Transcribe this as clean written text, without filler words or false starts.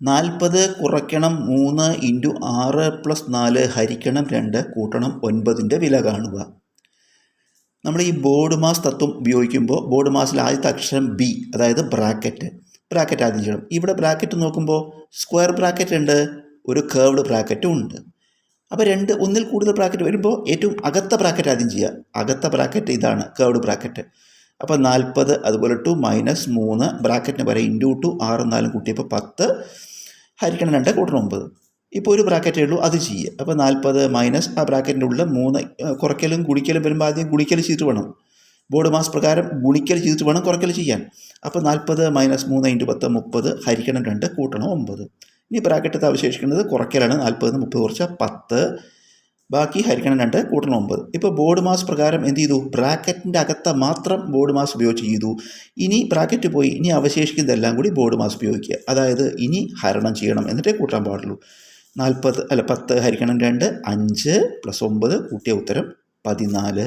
40 കുറയ്ക്കണം 3 into 6 plus 4 ഹരിക്കണം 2 കൂട്ടണം 9ൻ്റെ വില കാണുക. നമ്മൾ ഈ ബോർഡ് മാസ് തത്വം ഉപയോഗിക്കുമ്പോൾ ബോർഡ് മാസിൽ ആദ്യത്തെ അക്ഷരം ബി, അതായത് ബ്രാക്കറ്റ് ആദ്യം ചെയ്യണം. ഇവിടെ ബ്രാക്കറ്റ് നോക്കുമ്പോൾ സ്ക്വയർ ബ്രാക്കറ്റ് ഉണ്ട്, ഒരു കേർവ്ഡ് ബ്രാക്കറ്റും ഉണ്ട്. അപ്പോൾ ഒന്നിൽ കൂടുതൽ ബ്രാക്കറ്റ് വരുമ്പോൾ ഏറ്റവും അകത്ത ബ്രാക്കറ്റ് ആദ്യം ചെയ്യുക. അകത്ത ബ്രാക്കറ്റ് ഇതാണ് കേർവ്ഡ് ബ്രാക്കറ്റ്. അപ്പോൾ 40 അതുപോലെ 2 മൈനസ് 3 ബ്രാക്കറ്റിന് പറയാം ഇൻറ്റു 2 6 4 കൂട്ടിയപ്പോൾ 10 ഹരിക്കണം 2 കൂട്ടണം 9. ഇപ്പോൾ ഒരു ബ്രാക്കറ്റേ ഉള്ളൂ, അത് ചെയ്യുക. അപ്പോൾ 40 മൈനസ് ആ ബ്രാക്കറ്റിൻ്റെ ഉള്ളിൽ 3 കുറയ്ക്കലും ഗുണിക്കലും വരുമ്പോൾ ആദ്യം ഗുണിക്കൽ ചെയ്തിട്ട് വേണം, ബോർഡ് മാസ് പ്രകാരം ഗുണിക്കൽ ചെയ്തിട്ട് വേണം കുറയ്ക്കൽ ചെയ്യാൻ. അപ്പോൾ 40 മൈനസ് 3 ഇൻറ്റു 10 30 ഹരിക്കണം 2 കൂട്ടണം 9. ഇനി ബ്രാക്കറ്റത്ത് അവശേഷിക്കുന്നത് കുറയ്ക്കലാണ്. 40 30 കുറച്ചാൽ 10, ബാക്കി ഹരിക്കണം 2 കൂട്ടണം 9. ഇപ്പോൾ ബോർഡ് മാസ് പ്രകാരം എന്ത് ചെയ്തു? ബ്രാക്കറ്റിൻ്റെ അകത്ത് മാത്രം ബോർഡ് മാസ് ഉപയോഗിച്ച് ചെയ്തു. ഇനി ബ്രാക്കറ്റ് പോയി, ഇനി അവശേഷിക്കുന്നതെല്ലാം കൂടി ബോർഡ് മാസ് ഉപയോഗിക്കുക. അതായത് ഇനി ഹരണം ചെയ്യണം, എന്നിട്ടേ കൂട്ടാൻ പാടുള്ളൂ. 10 ഹരിക്കണം 2 5 പ്ലസ് 9 കൂട്ടിയ ഉത്തരം 14.